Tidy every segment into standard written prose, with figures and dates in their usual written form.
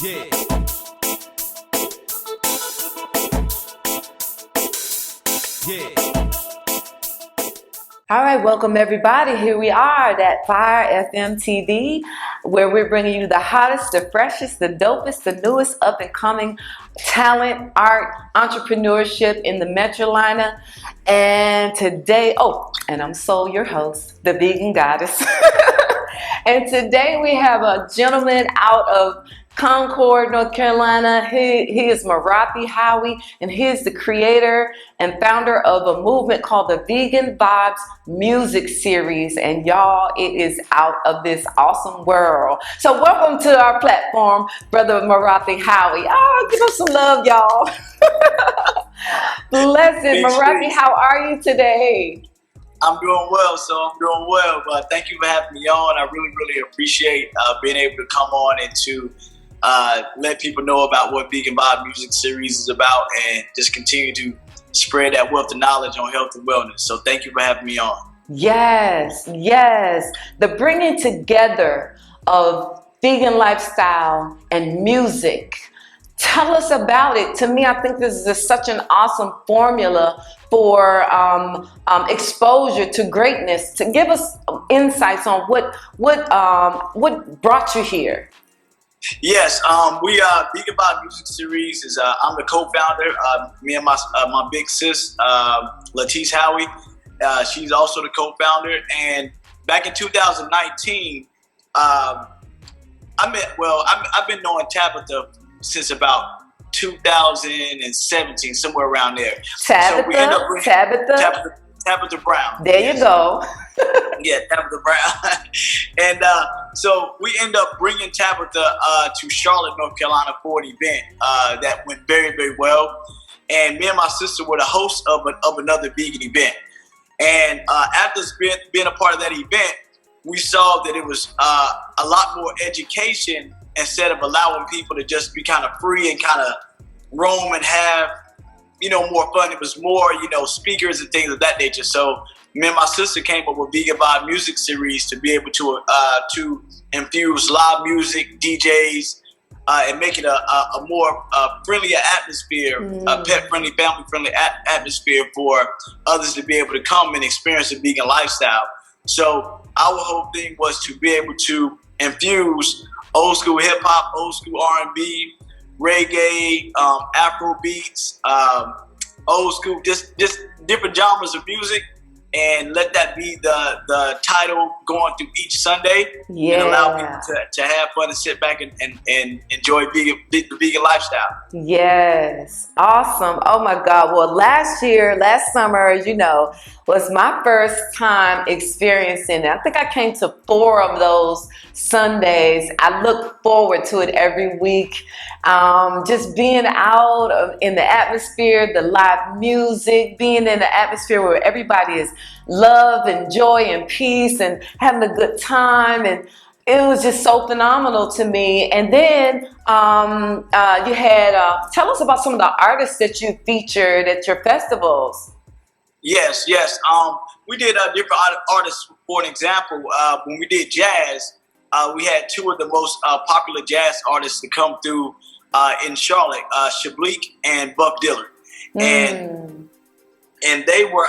Yeah. Yeah. All right, welcome everybody. Here we are at Fire FM TV, where we're bringing you the hottest, the freshest, the dopest, the newest up and coming talent, art, entrepreneurship in the Metrolina. And today, and I'm Soul, your host, the vegan goddess. And today we have a gentleman out of Concord, North Carolina. He is Morathi Howie, and he is the creator and founder of a movement called the Vegan Vibes Music Series. And y'all, it is out of this awesome world. So welcome to our platform, Brother Morathi Howie. Oh, give us some love, y'all. Blessed Morathi, how are you today? I'm doing well, but thank you for having me on. I really appreciate being able to come on and to let people know about what Vegan Vibe Music Series is about and just continue to spread that wealth of knowledge on health and wellness. So thank you for having me on. Yes. The bringing together of vegan lifestyle and music. Tell us about it. To me, I think this is just such an awesome formula for exposure to greatness. To give us insights on what brought you here. Yes, we Vegan Vibe Music Series is I'm the co-founder. Me and my big sis, Morathi Howie, she's also the co-founder. And back in 2019, I've been knowing Tabitha since about 2017, somewhere around there. Tabitha Brown. There you go. Yeah, Tabitha Brown. And so we end up bringing Tabitha to Charlotte, North Carolina for an event that went very well. And me and my sister were the hosts of another vegan event. And after being a part of that event, we saw that it was a lot more education instead of allowing people to just be kind of free and kind of roam and have, more fun. It was more, speakers and things of that nature. So me and my sister came up with Vegan Vibe Music Series to be able to infuse live music, DJs, and make it a more friendlier atmosphere, a pet-friendly, family-friendly atmosphere for others to be able to come and experience a vegan lifestyle. So our whole thing was to be able to infuse old school hip-hop, old school R&B, reggae, Afro beats, old school, just different genres of music, and let that be the title going through each Sunday. Yeah. And allow people to have fun and sit back and enjoy the vegan lifestyle. Yes. Awesome. Oh my God. Well, last summer, as you know, was my first time experiencing it. I think I came to 4 of those Sundays. I look forward to it every week. Just being out in the atmosphere, the live music, being in the atmosphere where everybody is love and joy and peace and having a good time. And it was just so phenomenal to me. And then you had, tell us about some of the artists that you featured at your festivals. Yes. We did different artists. For an example, when we did jazz, we had 2 of the most popular jazz artists to come through in Charlotte, Shableek and Buff Dillard. And they were,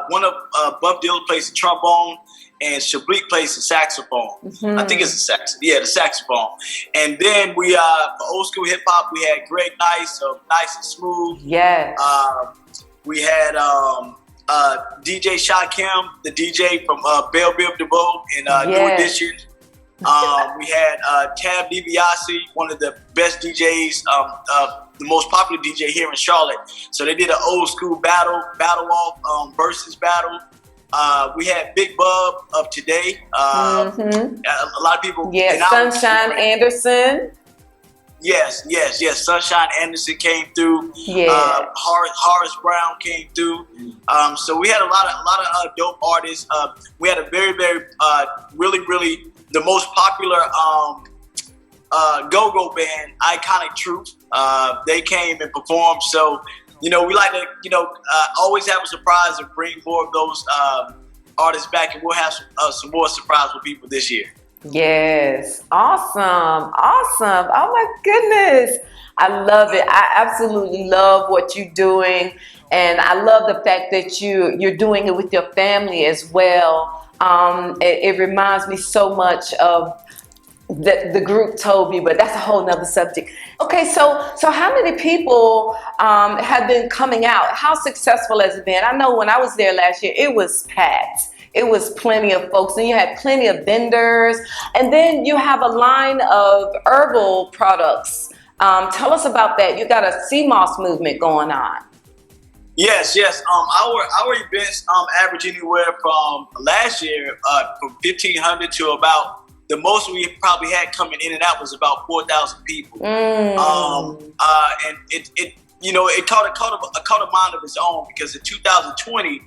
one of Buff Dillard plays the trombone and Shableek plays the saxophone. I think it's the saxophone. Yeah, the saxophone. And then we, for old school hip hop, we had Greg Nice of Nice and Smooth. Yes. We had DJ Shot Kim, the DJ from Belle Biv DeVoe in New Edition. We had Tab DiBiase, one of the best DJs, the most popular DJ here in Charlotte. So they did an old school battle off, versus battle. We had Big Bub of Today. A lot of people. Yeah, Sunshine Anderson. Yes. Sunshine Anderson came through. Yeah. Horace Brown came through. So we had a lot of dope artists. We had a very really the most popular go-go band, Iconic Truth. They came and performed. So we like to always have a surprise and bring more of those artists back, and we'll have some more surprise for people this year. Yes. Awesome. Awesome. Oh my goodness. I love it. I absolutely love what you're doing. And I love the fact that you're doing it with your family as well. It reminds me so much of the group told me, but that's a whole nother subject. Okay, so how many people have been coming out? How successful has it been? I know when I was there last year, it was packed. It was plenty of folks, and you had plenty of vendors, and then you have a line of herbal products. Tell us about that. You got a sea moss movement going on. Yes. Our events average anywhere from last year from 1,500 to about the most we probably had coming in and out was about 4,000 people. And it caught a mind of its own because in 2020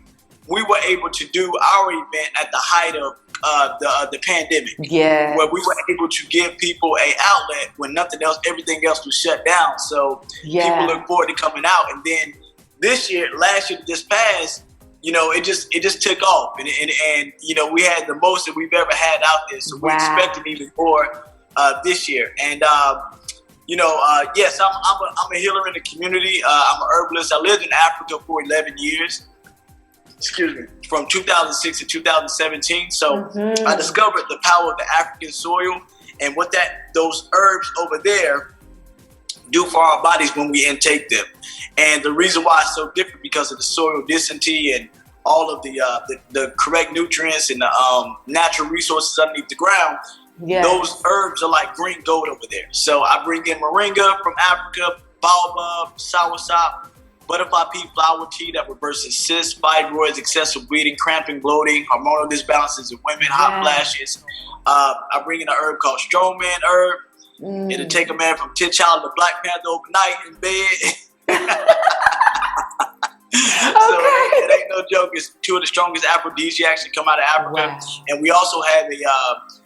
we were able to do our event at the height of the pandemic. Yeah. Where we were able to give people an outlet when everything else was shut down. So people look forward to coming out. And then last year just passed, it just took off, and we had the most that we've ever had out there. So we expected even more this year. And yes, I'm a healer in the community. I'm an herbalist. I lived in Africa for 11 years. Excuse me, from 2006 to 2017. So I discovered the power of the African soil and what those herbs over there do for our bodies when we intake them. And the reason why it's so different because of the soil density and all of the correct nutrients and the natural resources underneath the ground. Yes. Those herbs are like green gold over there. So I bring in moringa from Africa, baobab, soursop, butterfly pea flower tea that reverses cysts, fibroids, excessive bleeding, cramping, bloating, hormonal disbalances in women, hot flashes. I bring in an herb called strongman herb. It'll take a man from T'Challa to Black Panther overnight in bed. So it ain't no joke. It's two of the strongest aphrodisiacs that come out of Africa. Wow. And we also have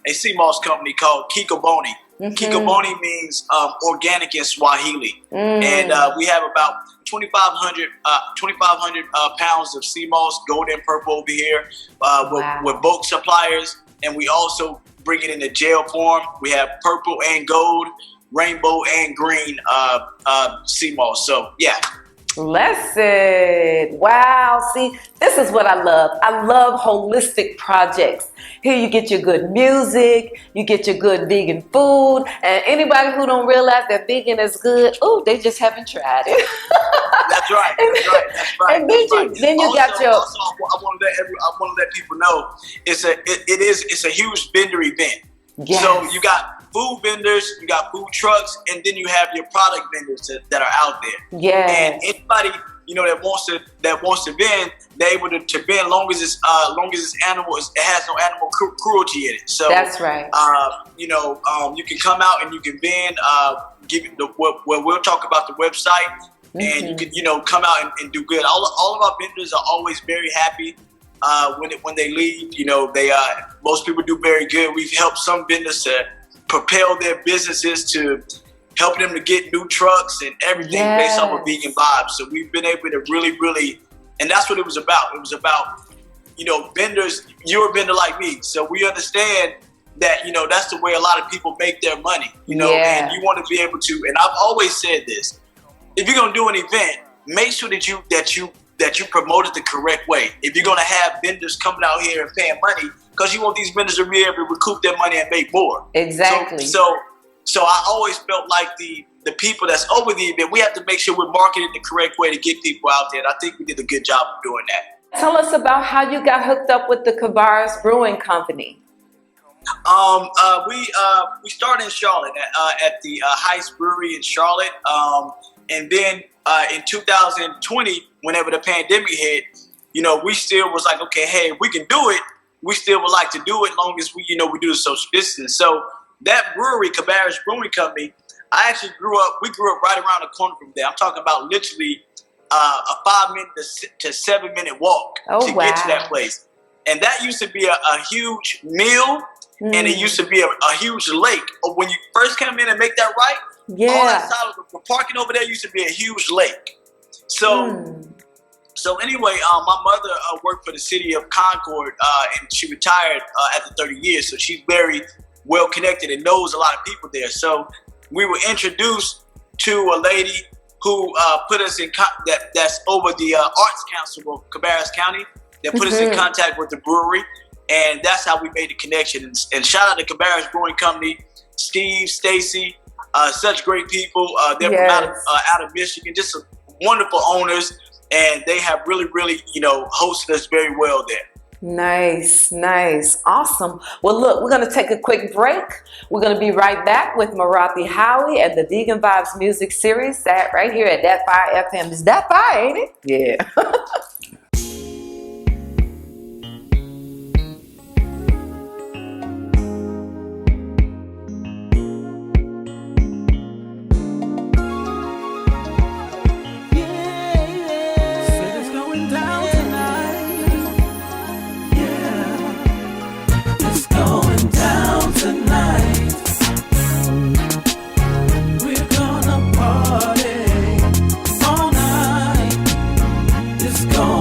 a sea moss company called Kikoboni. Kikoboni means organic in Swahili. And we have about 2,500 pounds of sea moss, gold and purple over here. We're bulk suppliers, and we also bring it in the gel form. We have purple and gold, rainbow and green sea moss. So yeah. Listen, wow, see, this is what I love. I love holistic projects. Here you get your good music, you get your good vegan food, and anybody who don't realize that vegan is good, they just haven't tried it. That's right. And then you got your. Also, I want to let people know it's a huge vendor event. Yes. So you got food vendors, you got food trucks, and then you have your product vendors that are out there. Yeah. And anybody that wants to vend, they're able to vend long as it's animal. It has no animal cruelty in it. So that's right. You can come out and you can vend. We'll talk about the website, and you can come out and do good. All of our vendors are always very happy. When they leave, most people do very good. We've helped some vendors to propel their businesses to help them to get new trucks and everything based off of vegan vibes. So we've been able to really, and that's what it was about. It was about, vendors. You're a vendor like me, so we understand that that's the way a lot of people make their money. And you want to be able to. And I've always said this: if you're gonna do an event, make sure that you promote it the correct way. If you're going to have vendors coming out here and paying money, because you want these vendors to be able to recoup their money and make more. Exactly. So I always felt like the people that's over the event, we have to make sure we're marketing the correct way to get people out there. And I think we did a good job of doing that. Tell us about how you got hooked up with the Cabarrus Brewing Company. We started in Charlotte at the Heights Brewery in Charlotte. And then in 2020, whenever the pandemic hit, we still was like, okay, hey, if we can do it, we still would like to do it as long as we do the social distance. So that brewery, Cabarrus Brewing Company, we grew up right around the corner from there. I'm talking about literally a 5-minute to 7-minute walk get to that place. And that used to be a huge mill, and it used to be a huge lake. When you first come in and make that right, all that side of the parking over there used to be a huge lake. So anyway, my mother worked for the city of Concord, and she retired after 30 years. So she's very well connected and knows a lot of people there. So we were introduced to a lady who put us in that's over the Arts Council of Cabarrus County, that put us in contact with the brewery, and that's how we made the connection. And shout out to Cabarrus Brewing Company, Steve, Stacy, such great people. They're from out of Michigan, just wonderful owners, and they have really, hosted us very well there. Nice, nice, awesome. Well, look, we're going to take a quick break. We're going to be right back with Morathi Howie and the Vegan Vibes Music Series, that right here at That Fire FM. Is that fire, ain't it? Yeah. We're gonna party all night. It's going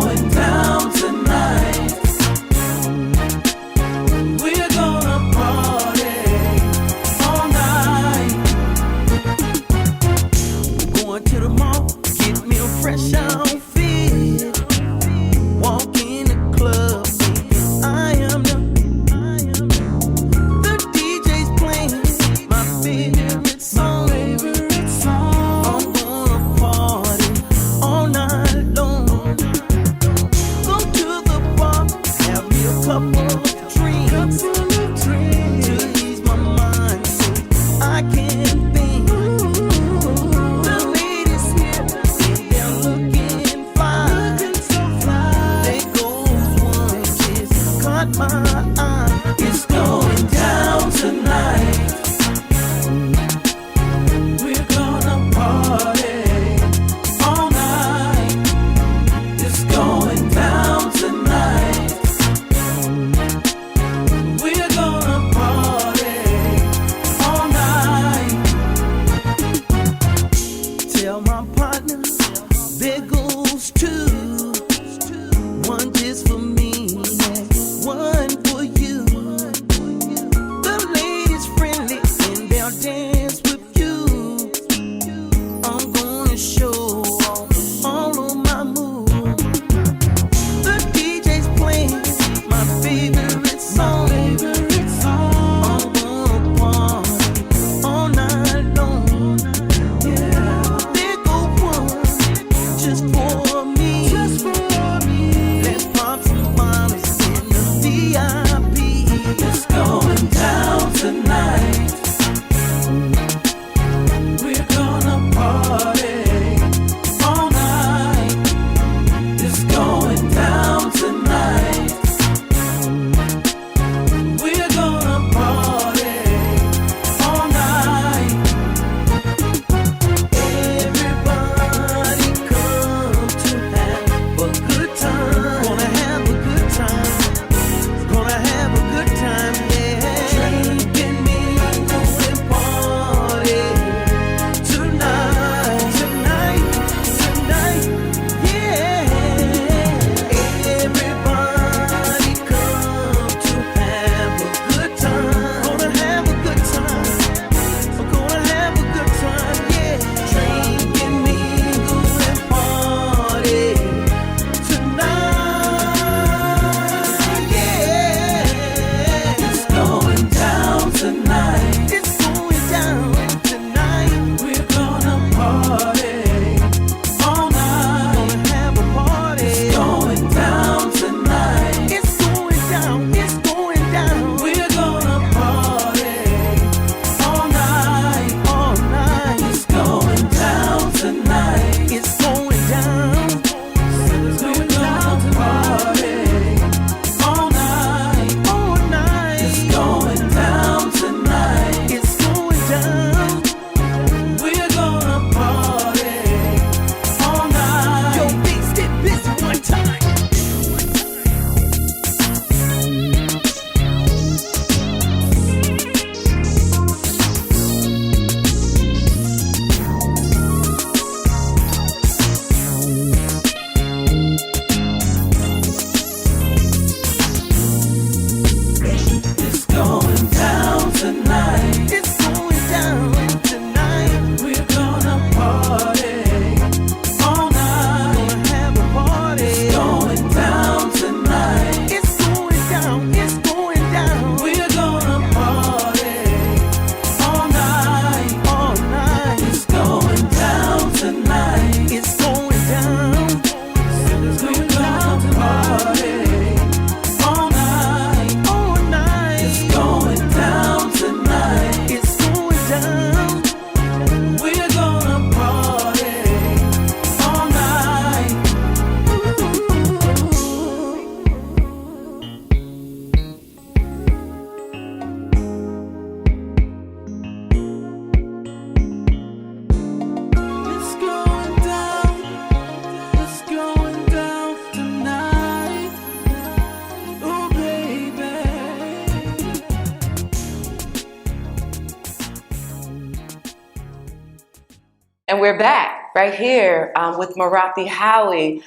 And we're back right here with Morathi Howie,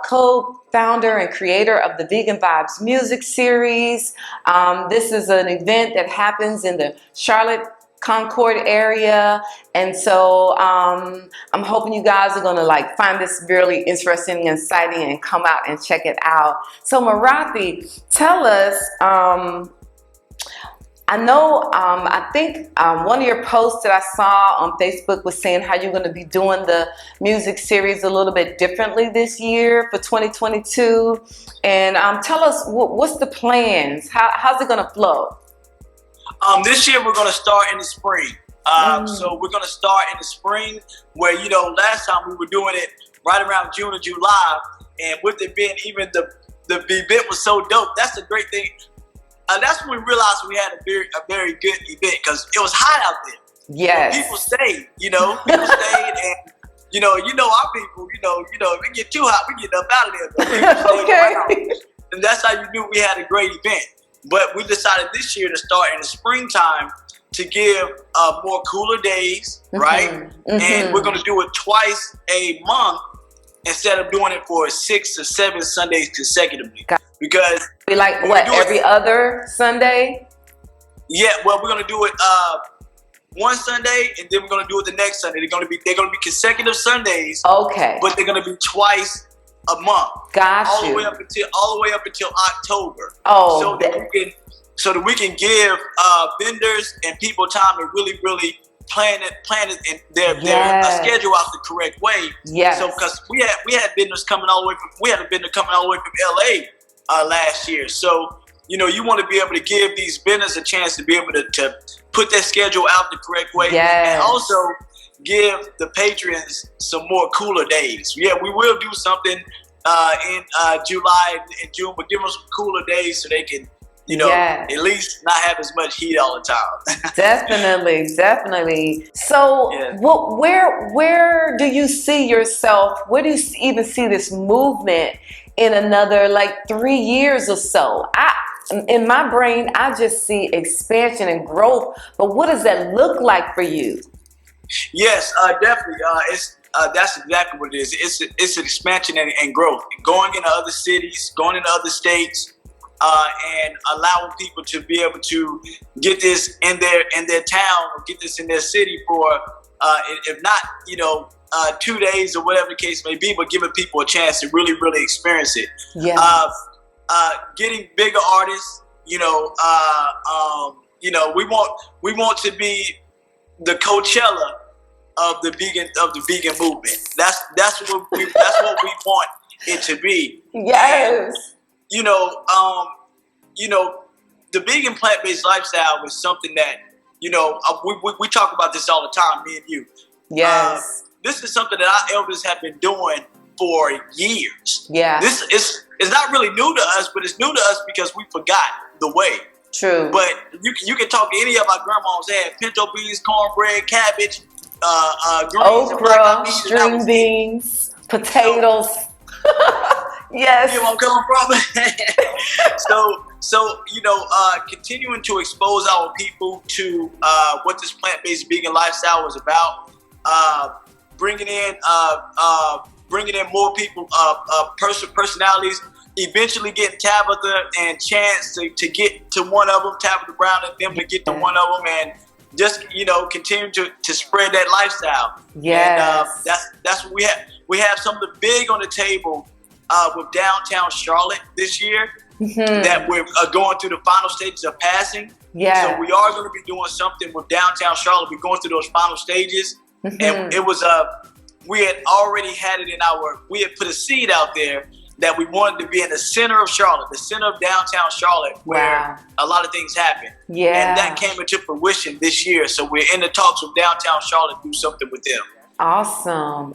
co-founder and creator of the Vegan Vibes music series. This is an event that happens in the Charlotte Concord area, and so I'm hoping you guys are gonna like find this really interesting and exciting and come out and check it out. So Morathi, tell us, I know, I think one of your posts that I saw on Facebook was saying how you're going to be doing the music series a little bit differently this year for 2022. And tell us, what's the plans? How's it going to flow? This year we're going to start in the spring. So we're going to start in the spring where, last time we were doing it right around June or July. And with it being even the event was so dope, that's the great thing. That's when we realized we had a very good event because it was hot out there. Yes. People stayed, people stayed, and our people, if it get too hot, we get up out of there. But people stayed around. And that's how you knew we had a great event. But we decided this year to start in the springtime to give more cooler days, right? Mm-hmm. And we're going to do it twice a month instead of doing it for 6 or 7 Sundays consecutively. Because be like what, every other Sunday? Yeah, well, we're gonna do it one Sunday, and then we're gonna do it the next Sunday. They're gonna be consecutive Sundays. Okay. But they're gonna be twice a month. Gotcha. All the way up until October. Oh. So that we can give vendors and people time to really plan it in their schedule out the correct way. Yes. So because we had vendors coming all the way from LA last year. So, you want to be able to give these vendors a chance to be able to put their schedule out the correct way. Yes. And also give the patrons some more cooler days. Yeah, we will do something in July and June, but give them some cooler days so they can, at least not have as much heat all the time. Definitely. So where do you see yourself? Where do you even see this movement in another 3 years or so? In my brain, I just see expansion and growth, but what does that look like for you? Yes, definitely. That's exactly what it is. It's an expansion and growth. Going into other cities, going into other states, and allowing people to be able to get this in their town or get this in their city for, if not, 2 days or whatever the case may be, but giving people a chance to really experience it. Yeah. Getting bigger artists, we want to be the Coachella of the vegan movement. That's what we want it to be. Yes. And, the vegan plant-based lifestyle was something that, we talk about this all the time, me and you. Yes. This is something that our elders have been doing for years. Yeah. This is not really new to us, but it's new to us because we forgot the way. True. But you can talk to any of our grandmas. They had pinto beans, cornbread, cabbage, greens, okra, string beans, potatoes. Yes. You know where I'm coming from? So continuing to expose our people to what this plant-based vegan lifestyle is about, bringing in more people, personalities, eventually getting Tabitha and Chance to get to one of them, Tabitha Brown and them to get to one of them, and just continue to spread that lifestyle. Yes. And that's what we have. We have something big on the table with downtown Charlotte this year. Mm-hmm. That we're going through the final stages of passing. Yeah. So we are going to be doing something with downtown Charlotte. We're going through those final stages. Mm-hmm. And it was we had already had it we had put a seed out there that we wanted to be in the center of Charlotte, the center of downtown Charlotte, where a lot of things happen. Yeah. And that came into fruition this year. So we're in the talks with downtown Charlotte to do something with them. Awesome.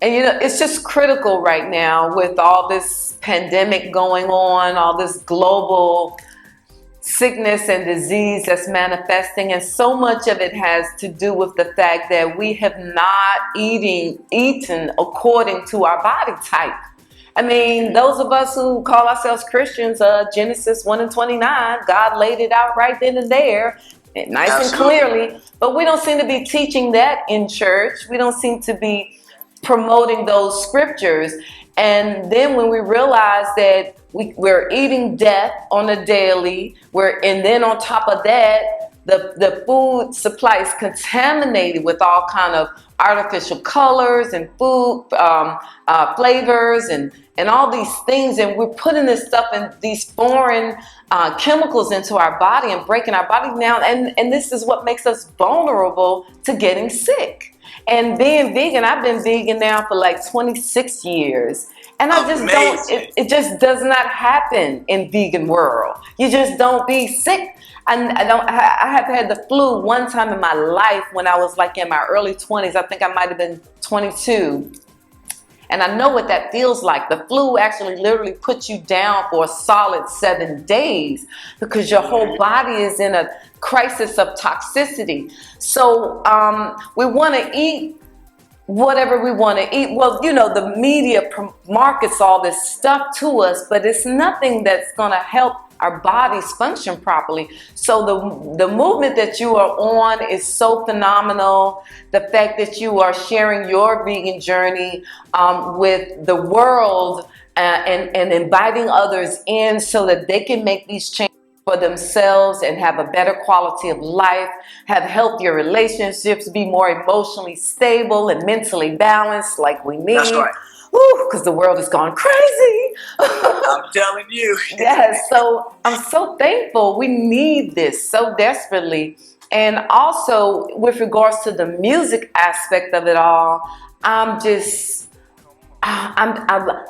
And it's just critical right now with all this pandemic going on, all this global sickness and disease that's manifesting, and so much of it has to do with the fact that we have not eaten according to our body type. I mean, those of us who call ourselves Christians, Genesis 1:29, God laid it out right then and there. nice Absolutely. and clearly, but we don't seem to be teaching that in church. We don't seem to be promoting those scriptures. And then when we realize that we're eating death on a daily, and then on top of that, the food supply is contaminated with all kind of artificial colors and food flavors and all these things, and we're putting this stuff in these foreign chemicals into our body and breaking our body down, and this is what makes us vulnerable to getting sick. And being vegan, I've been vegan now for like 26 years. And I just don't, it just does not happen in vegan world. You just don't be sick. I have had the flu one time in my life when I was like in my early 20s. I think I might have been 22. And I know what that feels like. The flu actually literally puts you down for a solid 7 days because your whole body is in a crisis of toxicity. So we want to eat whatever we want to eat. Well, you know, the media markets all this stuff to us, but it's nothing that's going to help our bodies function properly. So the movement that you are on is so phenomenal. The fact that you are sharing your vegan journey with the world and inviting others in so that they can make these changes for themselves and have a better quality of life, have healthier relationships, be more emotionally stable and mentally balanced like we need. That's right. Because the world has gone crazy. I'm telling you. Yes, so I'm so thankful. We need this so desperately. And also, with regards to the music aspect of it all, I'm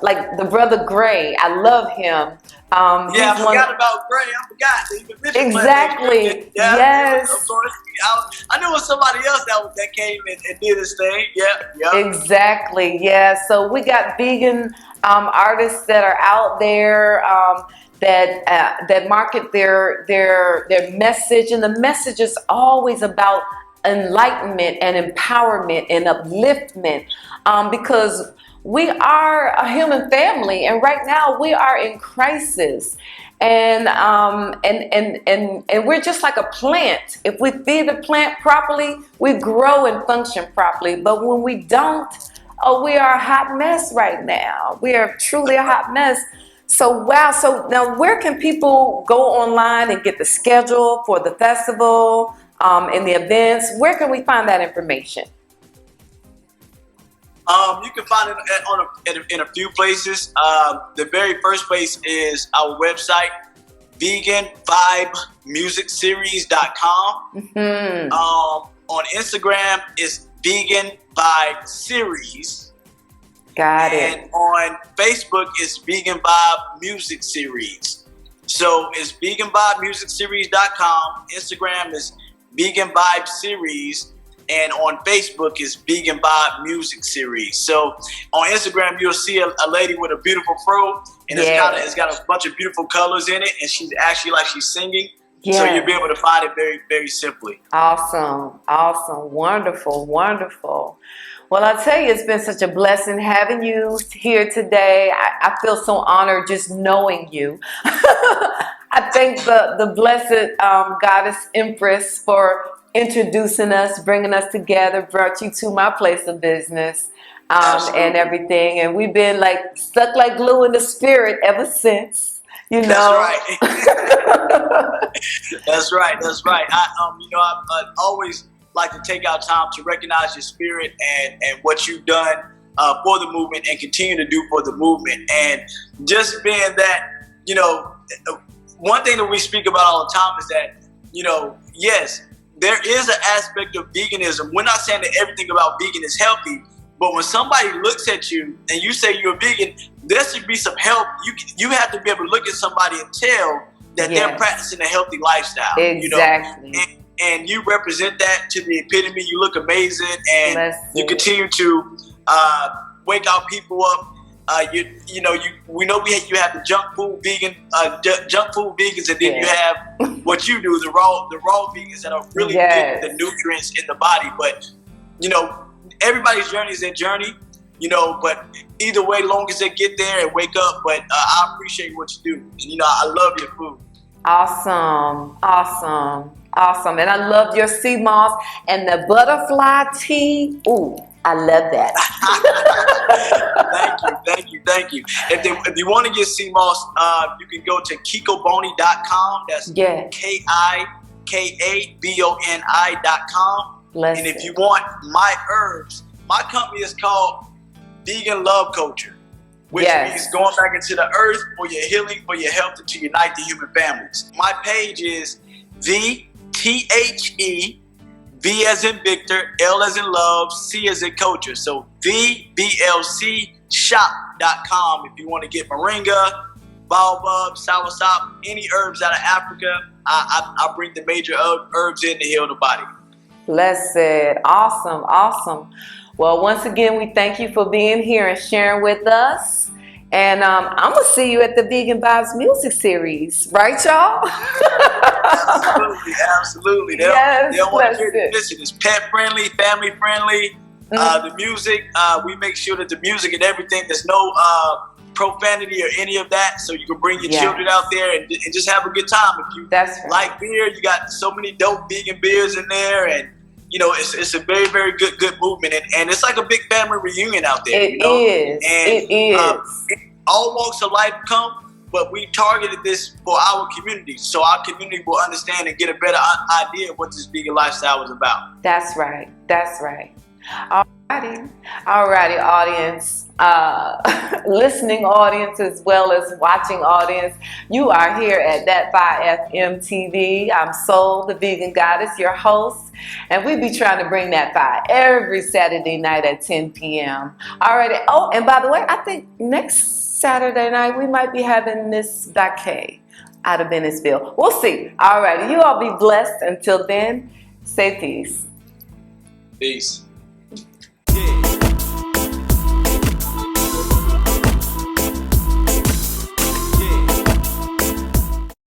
like the brother Gray. I love him. Yeah, I forgot about Gray. I forgot. Exactly. Yeah, yes. Of course. I knew it was somebody else that came and did this thing. Yeah. Exactly. Yeah. So we got vegan artists that are out there that market their message, and the message is always about enlightenment and empowerment and upliftment, because we are a human family, and right now we are in crisis, and we're just like a plant. If we feed the plant properly, we grow and function properly. But when we don't, we are a hot mess right now. We are truly a hot mess. So wow. So now, where can people go online and get the schedule for the festival and the events? Where can we find that information? You can find it in a few places. The very first place is our website, veganvibemusicseries.com. Mm-hmm. On Instagram, it's Vegan Vibe Series. Got it. And on Facebook, it's Vegan Vibe Music Series. So it's veganvibemusicseries.com. Instagram is Vegan Vibe Series. And on Facebook is Vegan Vibe Music Series. So on Instagram, you'll see a lady with a beautiful fro, and it's got a bunch of beautiful colors in it, and she's actually like she's singing. Yeah. So you'll be able to find it very, very simply. Awesome. Wonderful. Well, I'll tell you, it's been such a blessing having you here today. I feel so honored just knowing you. I thank the blessed Goddess Empress for introducing us, bringing us together, brought you to my place of business, and everything. And we've been like stuck like glue in the spirit ever since, you know. That's right. That's right. I always like to take out time to recognize your spirit and what you've done for the movement and continue to do for the movement. And just being that, one thing that we speak about all the time is that, yes, there is an aspect of veganism. We're not saying that everything about vegan is healthy, but when somebody looks at you and you say you're a vegan, there should be some help. You have to be able to look at somebody and tell that they're practicing a healthy lifestyle. Exactly. And you represent that to the epitome. You look amazing, and you continue to wake our people up. We know you have the junk food vegans, and then you have what you do, the raw vegans that are really getting the nutrients in the body. But everybody's journey is their journey. But either way, long as they get there and wake up. But I appreciate what you do. And, I love your food. Awesome. Awesome. And I love your sea moss and the butterfly tea. Ooh, I love that. Thank you. If you want to get sea moss, you can go to kikoboni.com. That's KIKABONI.com. And if you want my herbs, my company is called Vegan Love Culture, which means going back into the earth for your healing, for your health, and to unite the human families. My page is VTHE, V as in Victor, L as in love, C as in culture. So VBLCshop.com if you want to get moringa, baobab, soursop, any herbs out of Africa. I bring the major herbs in to heal the body. Blessed. Awesome. Awesome. Well, once again, we thank you for being here and sharing with us. And I'm going to see you at the Vegan Vibes music series. Right, y'all? Absolutely. They don't want to hear it. Listen, it's pet friendly, family friendly. The music, we make sure that the music and everything, there's no profanity or any of that. So you can bring your children out there and just have a good time. If you like beer, you got so many dope vegan beers in there. And, you know, it's a very, very good movement. And it's like a big family reunion out there. It is. All walks of life come, but we targeted this for our community. So our community will understand and get a better idea of what this vegan lifestyle is about. That's right. That's right. Alrighty, audience, listening audience as well as watching audience. You are here at That 5FM TV. I'm Soul, the Vegan Goddess, your host, and we be trying to bring that fire every Saturday night at 10 p.m. Alrighty. Oh, and by the way, I think next Saturday night we might be having Miss Baquet out of Venice-ville. We'll see. Alrighty, you all be blessed. Until then, say peace. Peace. Yeah.